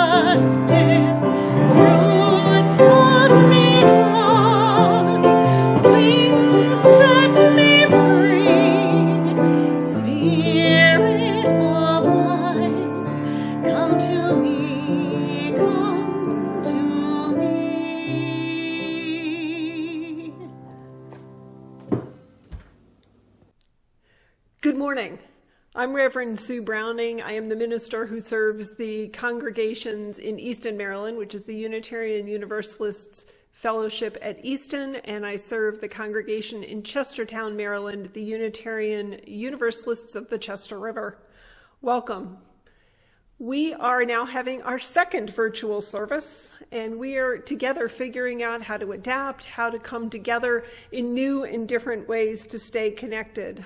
justice, roots of me lost, wings set me free. Spirit of life, come to me, come to me. Good morning. I'm Reverend Sue Browning. I am the minister who serves the congregations in Easton, Maryland, which is the Unitarian Universalists Fellowship at Easton, and I serve the congregation in Chestertown, Maryland, the Unitarian Universalists of the Chester River. Welcome. We are now having our second virtual service, and we are together figuring out how to adapt, how to come together in new and different ways to stay connected.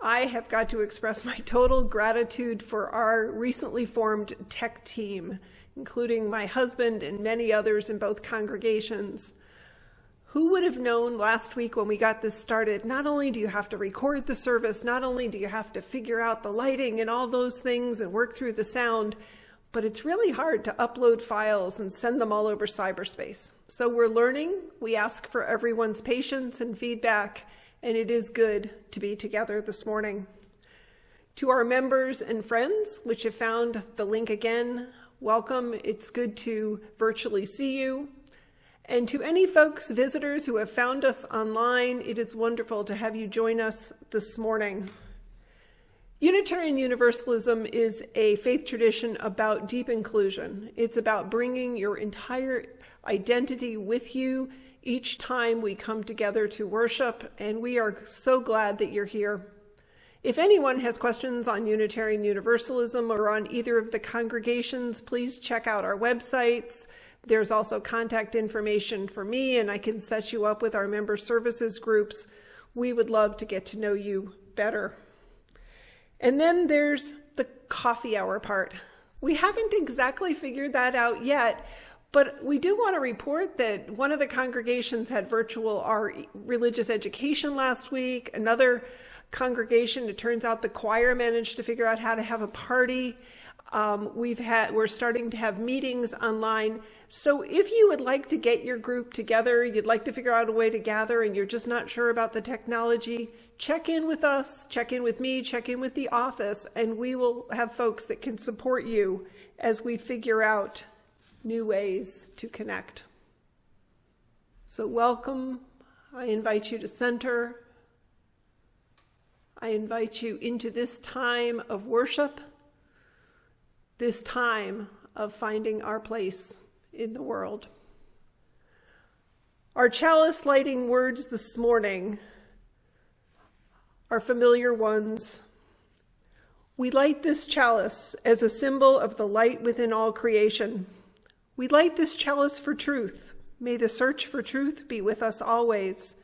I have got to express my total gratitude for our recently formed tech team, including my husband and many others in both congregations. Who would have known last week when we got this started, not only do you have to record the service, not only do you have to figure out the lighting and all those things and work through the sound, but it's really hard to upload files and send them all over cyberspace. So we're learning. We ask for everyone's patience and feedback, and it is good to be together this morning. To our members and friends, which have found the link again, welcome. It's good to virtually see you. And to any folks, visitors who have found us online, it is wonderful to have you join us this morning. Unitarian Universalism is a faith tradition about deep inclusion. It's about bringing your entire identity with you each time we come together to worship, and we are so glad that you're here. If anyone has questions on Unitarian Universalism or on either of the congregations, please check out our websites. There's also contact information for me, and I can set you up with our member services groups. We would love to get to know you better. And then there's the coffee hour part. We haven't exactly figured that out yet, but we do want to report that one of the congregations had virtual our religious education last week. Another congregation, it turns out the choir managed to figure out how to have a party. We're starting to have meetings online. So if you would like to get your group together, you'd like to figure out a way to gather and you're just not sure about the technology, check in with us, check in with me, check in with the office, and we will have folks that can support you as we figure out new ways to connect. So welcome. I invite you to center. I invite you into this time of worship, this time of finding our place in the world. Our chalice lighting words this morning are familiar ones. We light this chalice as a symbol of the light within all creation. We light this chalice for truth. May the search for truth be with us always.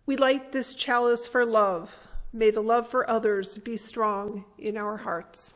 We light this chalice for love. May the love for others be strong in our hearts.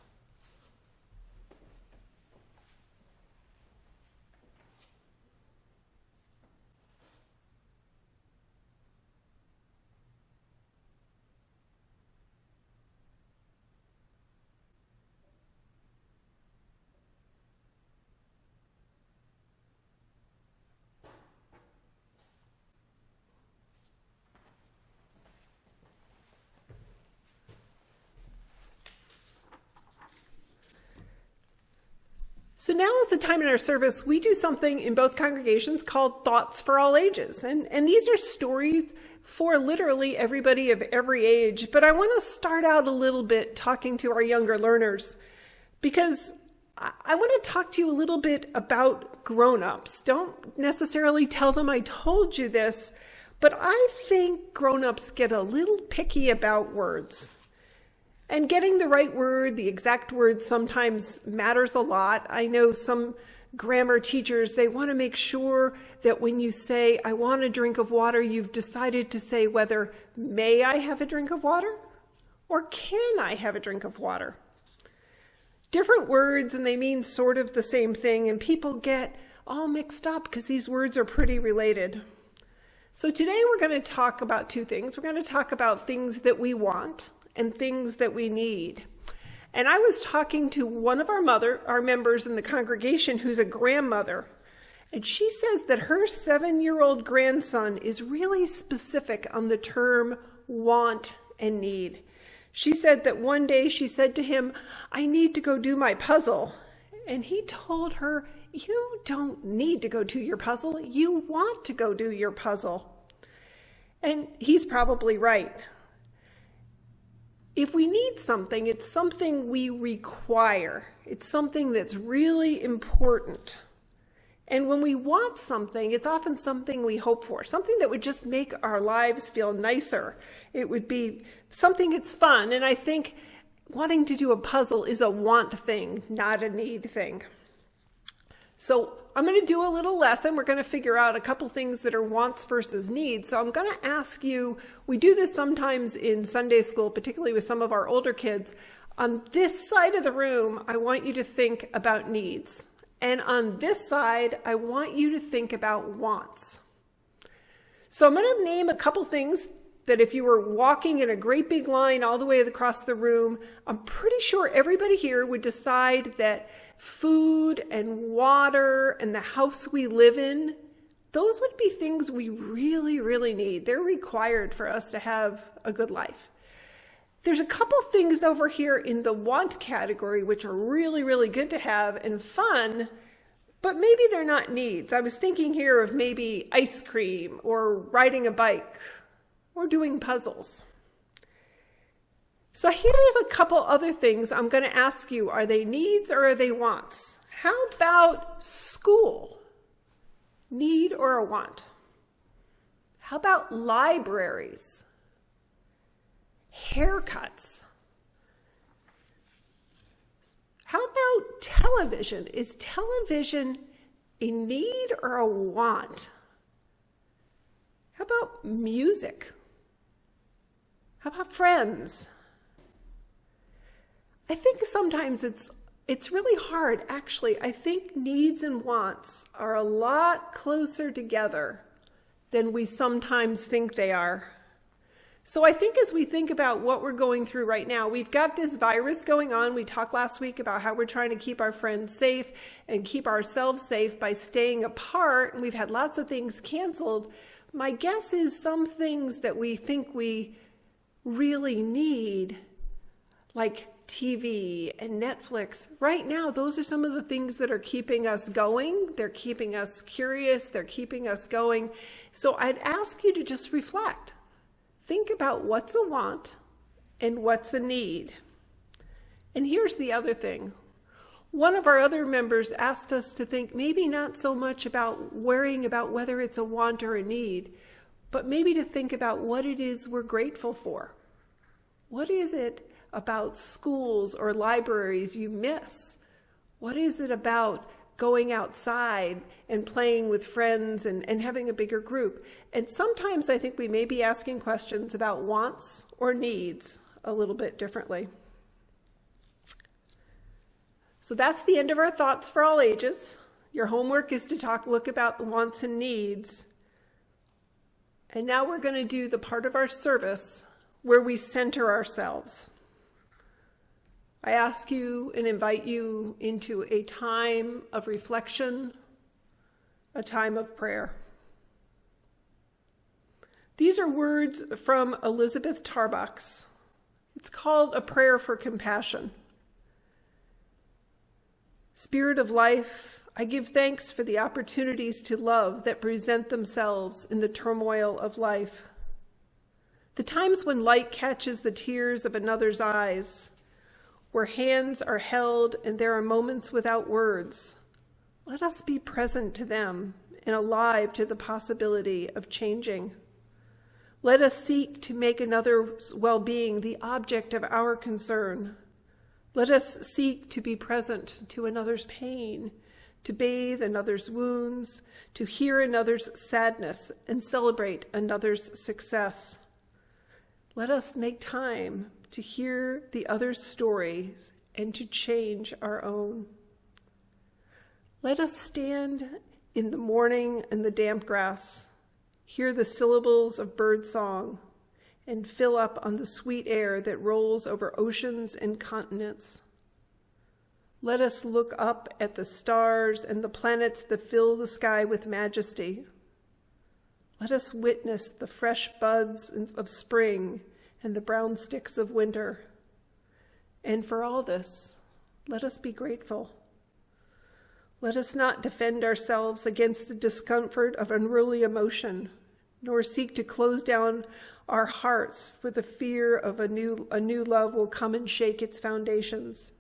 So now is the time in our service, we do something in both congregations called Thoughts for All Ages. And these are stories for literally everybody of every age. But I want to start out a little bit talking to our younger learners, because I want to talk to you a little bit about grown-ups. Don't necessarily tell them I told you this, but I think grown-ups get a little picky about words. And getting the right word, the exact word, sometimes matters a lot. I know some grammar teachers, they want to make sure that when you say, I want a drink of water, you've decided to say whether, may I have a drink of water? Or can I have a drink of water? Different words, and they mean sort of the same thing, and people get all mixed up because these words are pretty related. So today we're going to talk about two things. We're going to talk about things that we want and things that we need. And I was talking to one of our members in the congregation who's a grandmother, and she says that her 7-year-old grandson is really specific on the term want and need. She said that one day she said to him, "I need to go do my puzzle." And he told her, "You don't need to go do your puzzle. You want to go do your puzzle." And he's probably right. If we need something, it's something we require. It's something that's really important. And when we want something, it's often something we hope for, something that would just make our lives feel nicer. It would be something that's fun. And I think wanting to do a puzzle is a want thing, not a need thing. So I'm going to do a little lesson. We're going to figure out a couple things that are wants versus needs. So I'm going to ask you, we do this sometimes in Sunday school, particularly with some of our older kids. On this side of the room, I want you to think about needs. And on this side, I want you to think about wants. So I'm going to name a couple things that if you were walking in a great big line all the way across the room, I'm pretty sure everybody here would decide that food and water and the house we live in, those would be things we really, really need. They're required for us to have a good life. There's a couple things over here in the want category which are really, really good to have and fun, but maybe they're not needs. I was thinking here of maybe ice cream or riding a bike or doing puzzles. So here's a couple other things I'm going to ask you. Are they needs or are they wants? How about school? Need or a want? How about libraries? Haircuts? How about television? Is television a need or a want? How about music? How about friends? I think sometimes it's really hard. Actually, I think needs and wants are a lot closer together than we sometimes think they are. So I think as we think about what we're going through right now, we've got this virus going on. We talked last week about how we're trying to keep our friends safe and keep ourselves safe by staying apart, and we've had lots of things canceled. My guess is some things that we think we really need, like TV and Netflix, right now, those are some of the things that are keeping us going. They're keeping us curious. They're keeping us going. So I'd ask you to just reflect. Think about what's a want and what's a need. And here's the other thing. One of our other members asked us to think maybe not so much about worrying about whether it's a want or a need, but maybe to think about what it is we're grateful for. What is it about schools or libraries you miss? What is it about going outside and playing with friends and having a bigger group? And sometimes I think we may be asking questions about wants or needs a little bit differently. So that's the end of our thoughts for all ages. Your homework is to look about the wants and needs. And now we're going to do the part of our service where we center ourselves. I ask you and invite you into a time of reflection, a time of prayer. These are words from Elizabeth Tarbox. It's called A Prayer for Compassion. Spirit of life, I give thanks for the opportunities to love that present themselves in the turmoil of life. The times when light catches the tears of another's eyes, where hands are held and there are moments without words. Let us be present to them and alive to the possibility of changing. Let us seek to make another's well-being the object of our concern. Let us seek to be present to another's pain, to bathe another's wounds, to hear another's sadness and celebrate another's success. Let us make time to hear the other's stories and to change our own. Let us stand in the morning in the damp grass, hear the syllables of bird song, and fill up on the sweet air that rolls over oceans and continents. Let us look up at the stars and the planets that fill the sky with majesty. Let us witness the fresh buds of spring and the brown sticks of winter. And for all this, let us be grateful. Let us not defend ourselves against the discomfort of unruly emotion, nor seek to close down our hearts for the fear of a new love will come and shake its foundations.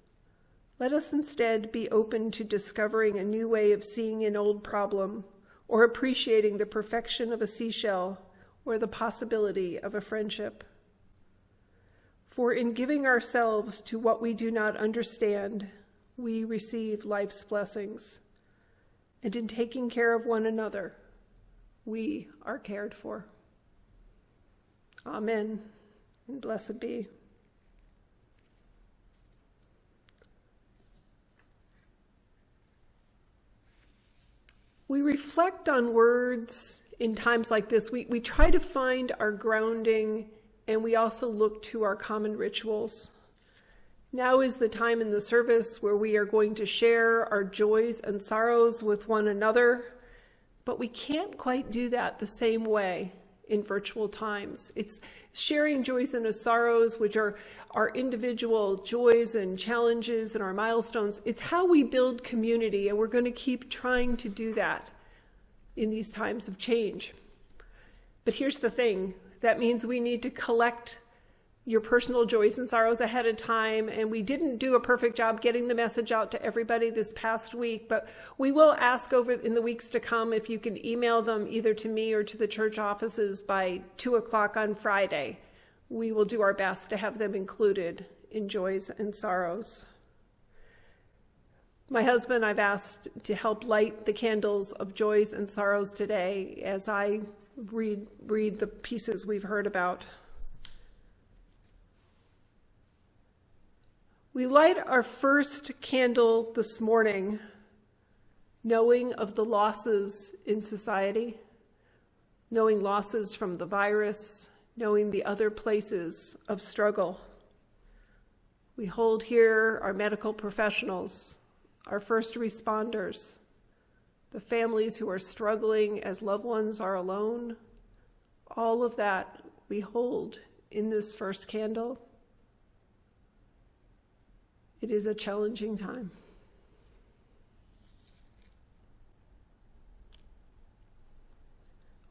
Let us instead be open to discovering a new way of seeing an old problem, or appreciating the perfection of a seashell, or the possibility of a friendship. For in giving ourselves to what we do not understand, we receive life's blessings. And in taking care of one another, we are cared for. Amen, and blessed be. We reflect on words in times like this. We try to find our grounding, and we also look to our common rituals. Now is the time in the service where we are going to share our joys and sorrows with one another, but we can't quite do that the same way in virtual times. It's sharing joys and sorrows, which are our individual joys and challenges and our milestones. It's how we build community, and we're going to keep trying to do that in these times of change. But here's the thing. That means we need to collect your personal joys and sorrows ahead of time, and we didn't do a perfect job getting the message out to everybody this past week, but we will ask over in the weeks to come if you can email them either to me or to the church offices by 2:00 on Friday. We will do our best to have them included in joys and sorrows. My husband, I've asked to help light the candles of joys and sorrows today as I read the pieces we've heard about. We light our first candle this morning, knowing of the losses in society, knowing losses from the virus, knowing the other places of struggle. We hold here our medical professionals, our first responders, the families who are struggling as loved ones are alone. All of that we hold in this first candle. It is a challenging time.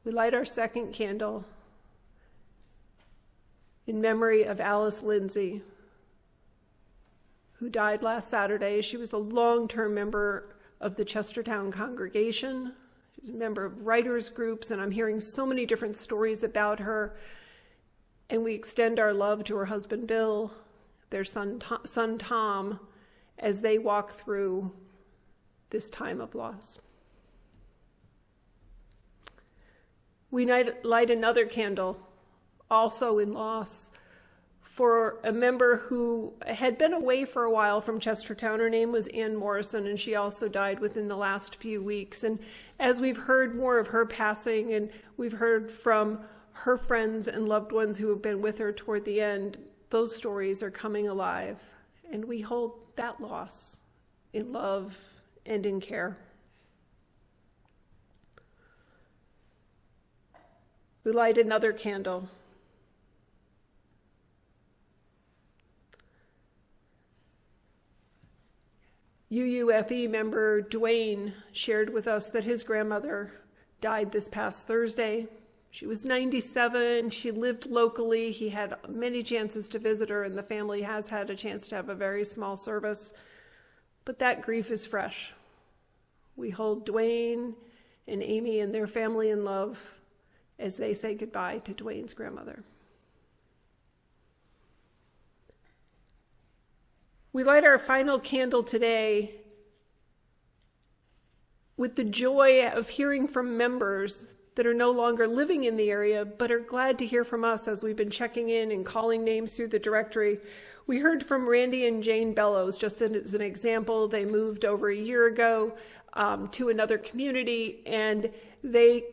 We light our second candle in memory of Alice Lindsay, who died last Saturday. She was a long-term member of the Chestertown congregation. She was a member of writers' groups, and I'm hearing so many different stories about her. And we extend our love to her husband, Bill, their son Tom, as they walk through this time of loss. We light another candle, also in loss, for a member who had been away for a while from Chestertown. Her name was Ann Morrison, and she also died within the last few weeks. And as we've heard more of her passing, and we've heard from her friends and loved ones who have been with her toward the end, those stories are coming alive, and we hold that loss in love and in care. We light another candle. UUFE member Dwayne shared with us that his grandmother died this past Thursday. She was 97. She lived locally. He had many chances to visit her, and the family has had a chance to have a very small service. But that grief is fresh. We hold Dwayne and Amy and their family in love as they say goodbye to Dwayne's grandmother. We light our final candle today with the joy of hearing from members that are no longer living in the area, but are glad to hear from us as we've been checking in and calling names through the directory. We heard from Randy and Jane Bellows, just as an example. They moved over a year ago to another community, and they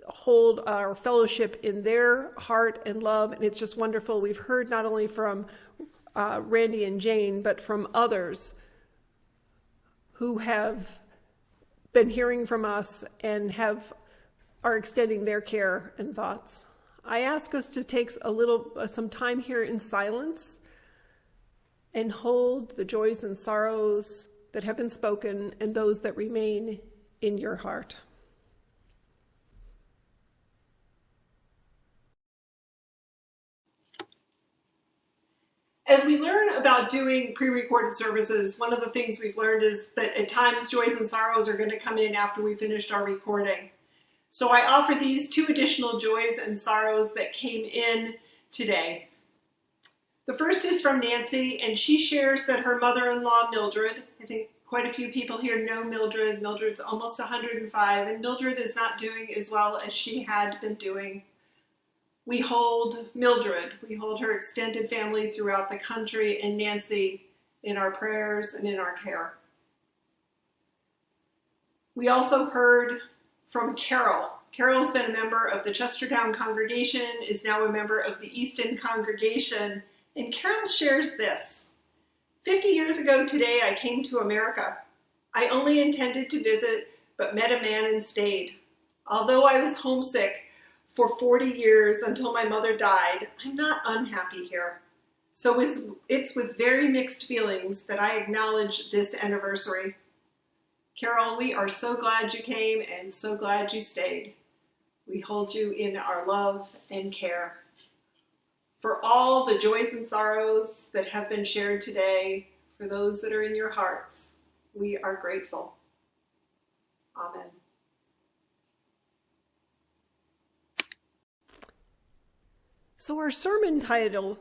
hold our fellowship in their heart and love, and it's just wonderful. We've heard not only from Randy and Jane, but from others who have been hearing from us and are extending their care and thoughts. I ask us to take some time here in silence and hold the joys and sorrows that have been spoken and those that remain in your heart. As we learn about doing pre-recorded services, one of the things we've learned is that at times joys and sorrows are going to come in after we finished our recording. So I offer these 2 additional joys and sorrows that came in today. The first is from Nancy, and she shares that her mother-in-law, Mildred, I think quite a few people here know Mildred. Mildred's almost 105, and Mildred is not doing as well as she had been doing. We hold Mildred, we hold her extended family throughout the country, and Nancy in our prayers and in our care. We also heard from Carol. Carol's been a member of the Chestertown congregation, is now a member of the Easton congregation, and Carol shares this. 50 years ago today, I came to America. I only intended to visit, but met a man and stayed. Although I was homesick for 40 years until my mother died, I'm not unhappy here. So it's with very mixed feelings that I acknowledge this anniversary. Carol, we are so glad you came and so glad you stayed. We hold you in our love and care. For all the joys and sorrows that have been shared today, for those that are in your hearts, we are grateful. Amen. So our sermon title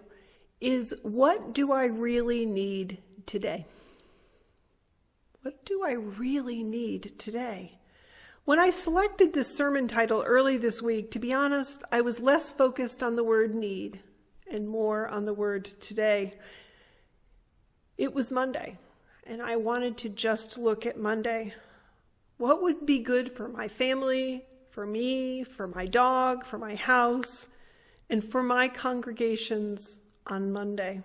is, What Do I Really Need Today? What do I really need today? When I selected this sermon title early this week, to be honest, I was less focused on the word need and more on the word today. It was Monday, and I wanted to just look at Monday. What would be good for my family, for me, for my dog, for my house, and for my congregations on Monday?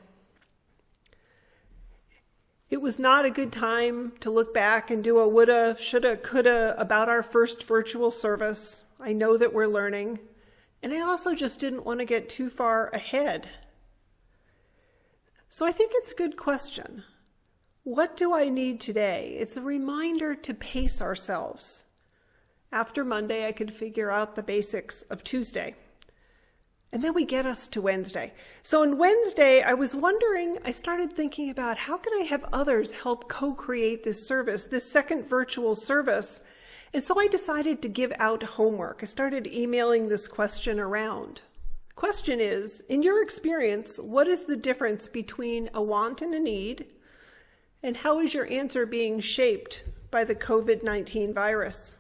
It was not a good time to look back and do a woulda, shoulda, coulda about our first virtual service. I know that we're learning. And I also just didn't want to get too far ahead. So I think it's a good question. What do I need today? It's a reminder to pace ourselves. After Monday, I could figure out the basics of Tuesday. And then we get us to Wednesday. So on Wednesday, I started thinking about how can I have others help co-create this service, this second virtual service. And so I decided to give out homework. I started emailing this question around. The question is, in your experience, what is the difference between a want and a need? And how is your answer being shaped by the COVID-19 virus?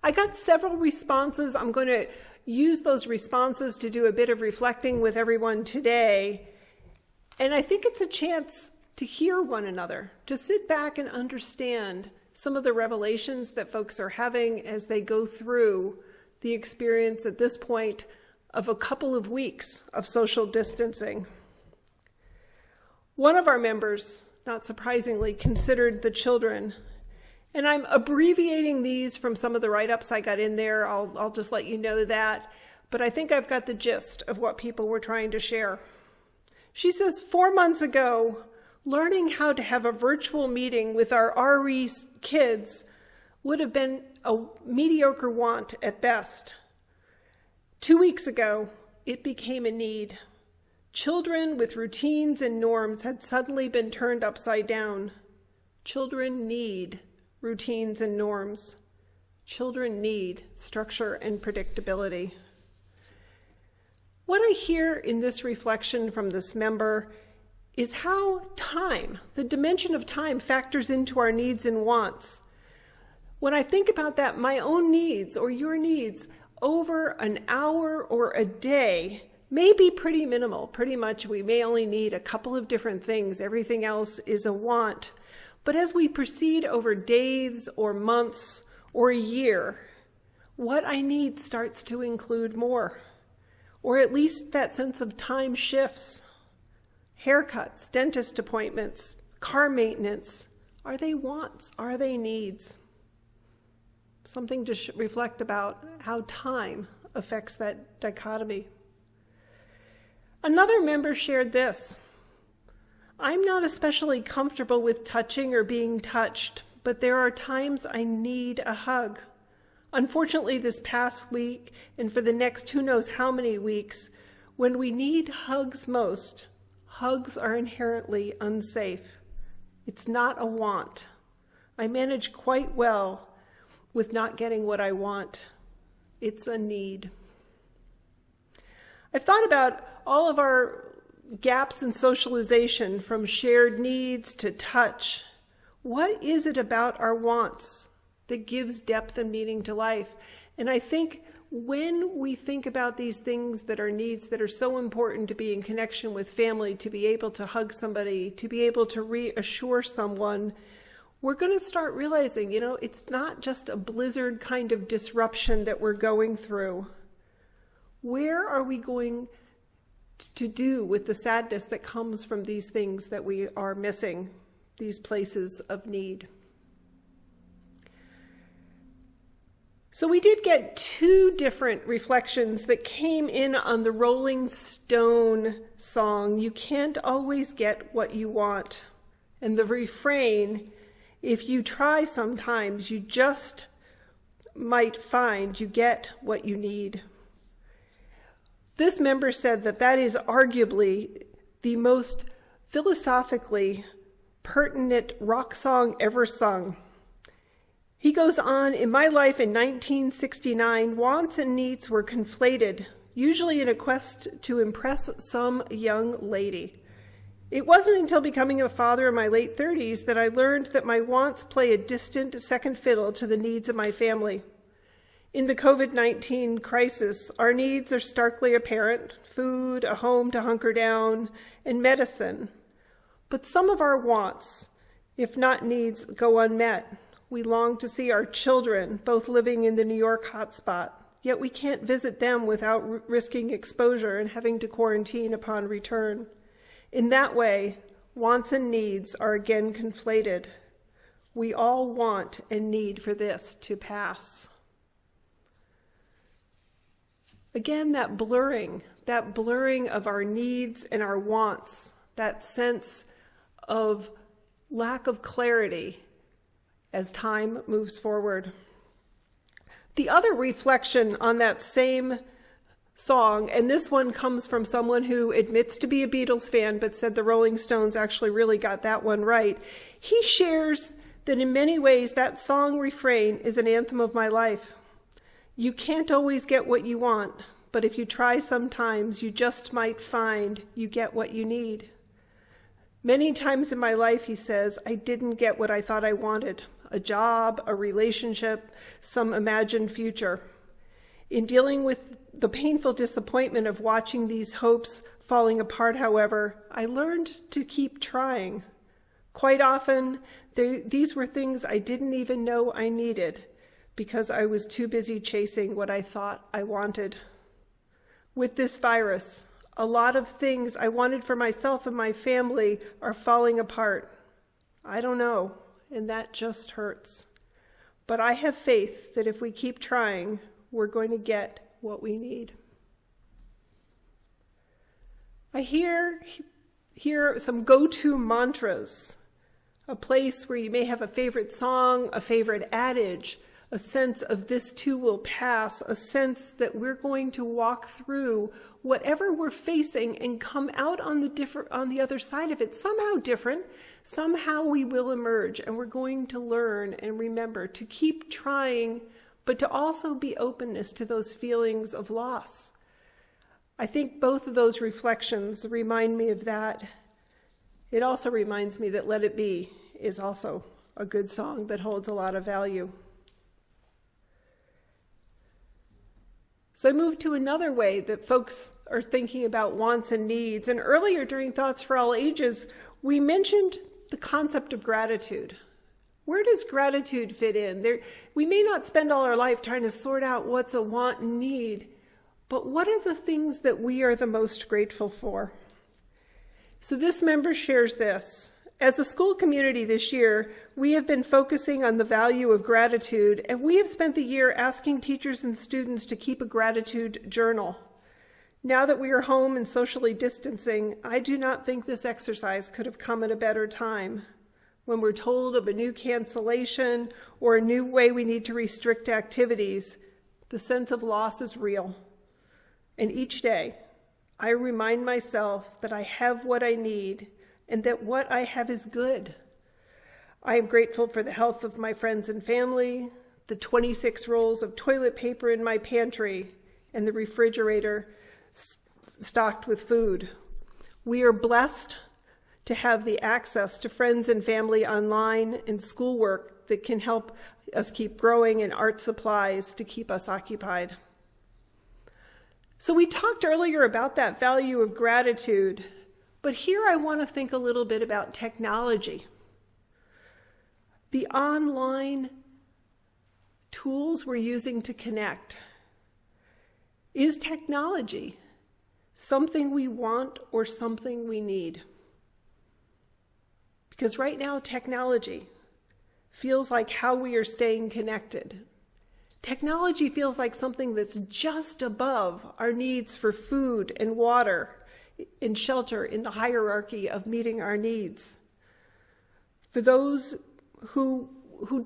I got several responses. I'm going to use those responses to do a bit of reflecting with everyone today. And I think it's a chance to hear one another, to sit back and understand some of the revelations that folks are having as they go through the experience at this point of a couple of weeks of social distancing. One of our members, not surprisingly, considered the children. And I'm abbreviating these from some of the write-ups I got in there. I'll just let you know that. But I think I've got the gist of what people were trying to share. She says, 4 months ago, learning how to have a virtual meeting with our RE kids would have been a mediocre want at best. 2 weeks ago, it became a need. Children with routines and norms had suddenly been turned upside down. Children need routines and norms. Children need structure and predictability. What I hear in this reflection from this member is how time, the dimension of time, factors into our needs and wants. When I think about that, my own needs or your needs over an hour or a day may be pretty minimal. Pretty much we may only need a couple of different things. Everything else is a want. But as we proceed over days or months or a year, what I need starts to include more, or at least that sense of time shifts. Haircuts, dentist appointments, car maintenance, Are they wants? Are they needs? Something to reflect about how time affects that dichotomy. Another member shared this. I'm not especially comfortable with touching or being touched, but there are times I need a hug. Unfortunately, this past week, and for the next who knows how many weeks, when we need hugs most, hugs are inherently unsafe. It's not a want. I manage quite well with not getting what I want. It's a need. I've thought about all of our gaps in socialization, from shared needs to touch. What is it about our wants that gives depth and meaning to life? And I think when we think about these things that are needs that are so important to be in connection with family, to be able to hug somebody, to be able to reassure someone, we're going to start realizing, it's not just a blizzard kind of disruption that we're going through. Where are we going to do with the sadness that comes from these things that we are missing, these places of need? So we did get two different reflections that came in on the Rolling Stone song, "You Can't Always Get What You Want." And the refrain, "If you try sometimes, you just might find you get what you need." This member said that is arguably the most philosophically pertinent rock song ever sung. He goes on, "In my life in 1969, wants and needs were conflated, usually in a quest to impress some young lady. It wasn't until becoming a father in my late 30s that I learned that my wants play a distant second fiddle to the needs of my family. In the COVID-19 crisis, our needs are starkly apparent: food, a home to hunker down, and medicine. But some of our wants, if not needs, go unmet. We long to see our children, both living in the New York hotspot, yet we can't visit them without risking exposure and having to quarantine upon return. In that way, wants and needs are again conflated. We all want and need for this to pass." Again, that blurring of our needs and our wants, that sense of lack of clarity as time moves forward. The other reflection on that same song, and this one comes from someone who admits to be a Beatles fan but said the Rolling Stones actually really got that one right. He shares that in many ways that song refrain is an anthem of my life. You can't always get what you want, but if you try sometimes, you just might find you get what you need. Many times in my life, he says, I didn't get what I thought I wanted: a job, a relationship, some imagined future. In dealing with the painful disappointment of watching these hopes falling apart, however, I learned to keep trying. Quite often, these were things I didn't even know I needed because I was too busy chasing what I thought I wanted. With this virus, a lot of things I wanted for myself and my family are falling apart. I don't know, and that just hurts. But I have faith that if we keep trying, we're going to get what we need. I hear some go-to mantras, a place where you may have a favorite song, a favorite adage, a sense of this too will pass, a sense that we're going to walk through whatever we're facing and come out on the other side of it somehow different. Somehow we will emerge, and we're going to learn and remember to keep trying, but to also be openness to those feelings of loss. I think both of those reflections remind me of that. It also reminds me that Let It Be is also a good song that holds a lot of value. So I moved to another way that folks are thinking about wants and needs. And earlier during Thoughts for All Ages, we mentioned the concept of gratitude. Where does gratitude fit in? We may not spend all our life trying to sort out what's a want and need, but what are the things that we are the most grateful for? So this member shares this: As a school community this year, we have been focusing on the value of gratitude, and we have spent the year asking teachers and students to keep a gratitude journal. Now that we are home and socially distancing, I do not think this exercise could have come at a better time. When we're told of a new cancellation or a new way we need to restrict activities, the sense of loss is real. And each day, I remind myself that I have what I need and that what I have is good. I am grateful for the health of my friends and family, the 26 rolls of toilet paper in my pantry, and the refrigerator stocked with food. We are blessed to have the access to friends and family online and schoolwork that can help us keep growing, and art supplies to keep us occupied. So we talked earlier about that value of gratitude, but here I want to think a little bit about technology. The online tools we're using to connect. Is technology something we want or something we need? Because right now, technology feels like how we are staying connected. Technology feels like something that's just above our needs for food and water and shelter in the hierarchy of meeting our needs. For those who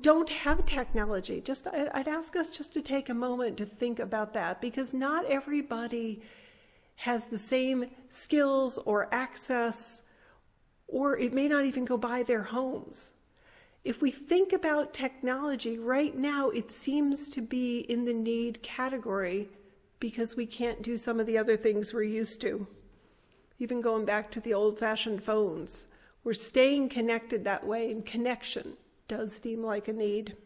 don't have technology, I'd ask us just to take a moment to think about that, because not everybody has the same skills or access, or it may not even go by their homes. If we think about technology right now, it seems to be in the need category because we can't do some of the other things we're used to. Even going back to the old-fashioned phones, we're staying connected that way, and connection does seem like a need.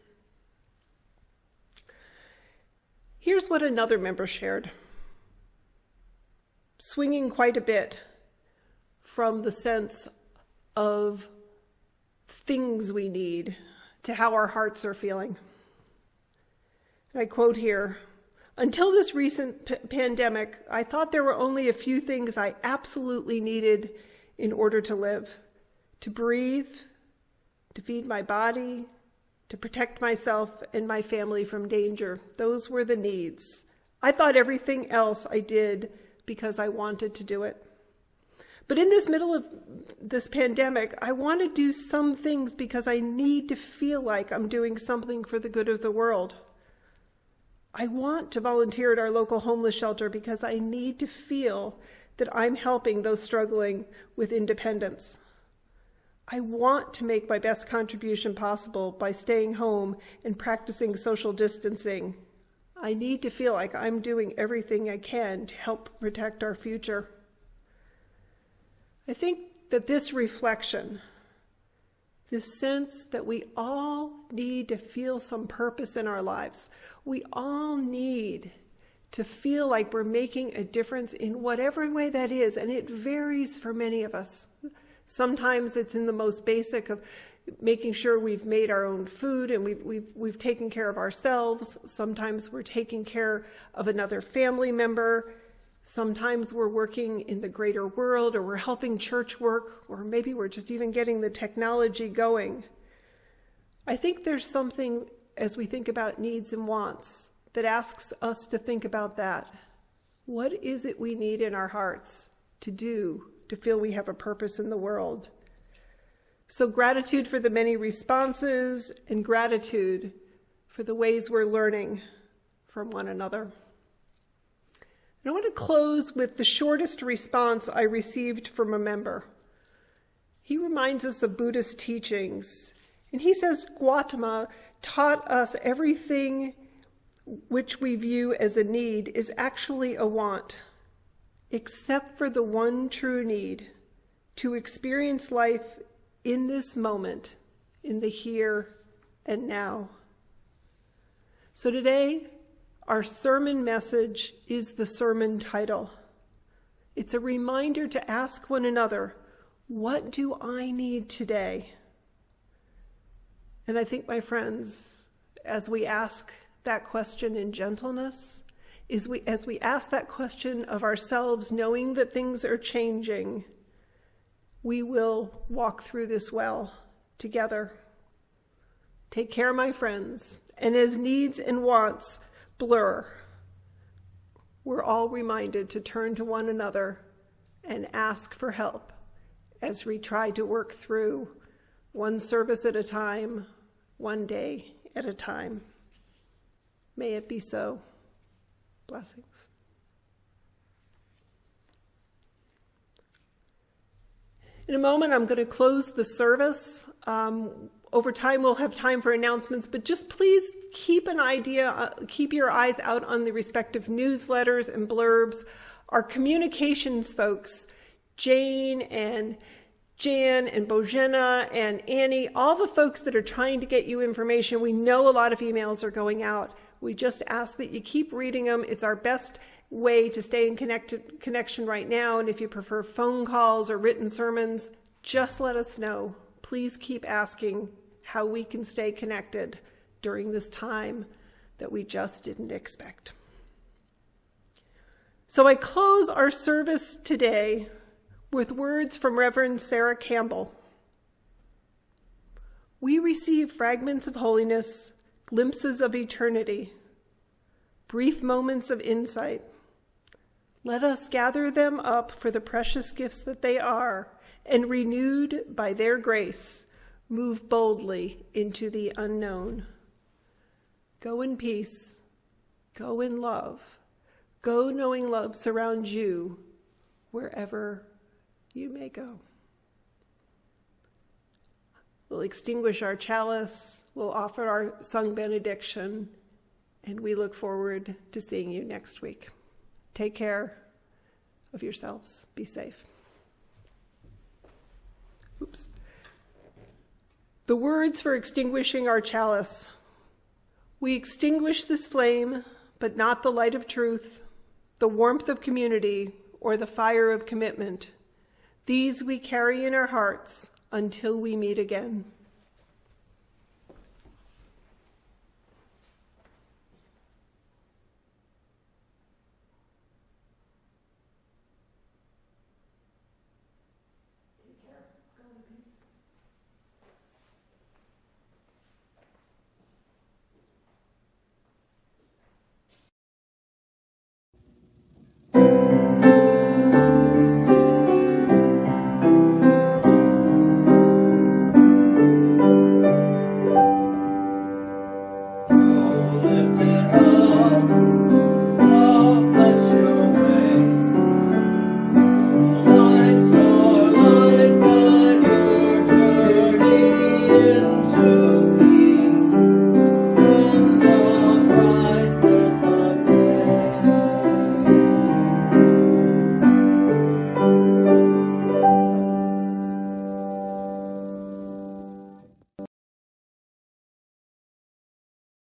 Here's what another member shared, swinging quite a bit from the sense of things we need to how our hearts are feeling. And I quote here, "Until this recent pandemic, I thought there were only a few things I absolutely needed in order to live: to breathe, to feed my body, to protect myself and my family from danger. Those were the needs. I thought everything else I did because I wanted to do it. But in this middle of this pandemic, I want to do some things because I need to feel like I'm doing something for the good of the world. I want to volunteer at our local homeless shelter because I need to feel that I'm helping those struggling with independence. I want to make my best contribution possible by staying home and practicing social distancing. I need to feel like I'm doing everything I can to help protect our future." I think that this reflection, this sense that we all need to feel some purpose in our lives, we all need to feel like we're making a difference in whatever way that is, and it varies for many of us. Sometimes it's in the most basic of making sure we've made our own food and we've taken care of ourselves. Sometimes we're taking care of another family member. Sometimes we're working in the greater world, or we're helping church work, or maybe we're just even getting the technology going. I think there's something, as we think about needs and wants, that asks us to think about that. What is it we need in our hearts to do to feel we have a purpose in the world? So gratitude for the many responses, and gratitude for the ways we're learning from one another. And I want to close with the shortest response I received from a member. He reminds us of Buddhist teachings, and he says Gautama taught us everything which we view as a need is actually a want, except for the one true need, to experience life in this moment, in the here and now. So today, our sermon message is the sermon title. It's a reminder to ask one another, what do I need today? And I think, my friends, as we ask that question in gentleness, as we ask that question of ourselves, knowing that things are changing, We will walk through this well together. Take care, my friends, and as needs and wants blur, we're all reminded to turn to one another and ask for help as we try to work through one service at a time, one day at a time. May it be so. Blessings. In a moment, I'm going to close the service. Over time, we'll have time for announcements, but just please keep your eyes out on the respective newsletters and blurbs. Our communications folks, Jane and Jan and Bojena and Annie, all the folks that are trying to get you information, we know a lot of emails are going out. We just ask that you keep reading them. It's our best way to stay in connection right now. And if you prefer phone calls or written sermons, just let us know. Please keep asking how we can stay connected during this time that we just didn't expect. So I close our service today with words from Reverend Sarah Campbell. We receive fragments of holiness, glimpses of eternity, brief moments of insight. Let us gather them up for the precious gifts that they are, and renewed by their grace, move boldly into the unknown. Go in peace, go in love, go knowing love surrounds you wherever you may go. We'll extinguish our chalice, we'll offer our sung benediction, and we look forward to seeing you next week. Take care of yourselves. Be safe. Oops. The words for extinguishing our chalice. We extinguish this flame, but not the light of truth, the warmth of community, or the fire of commitment. These we carry in our hearts until we meet again.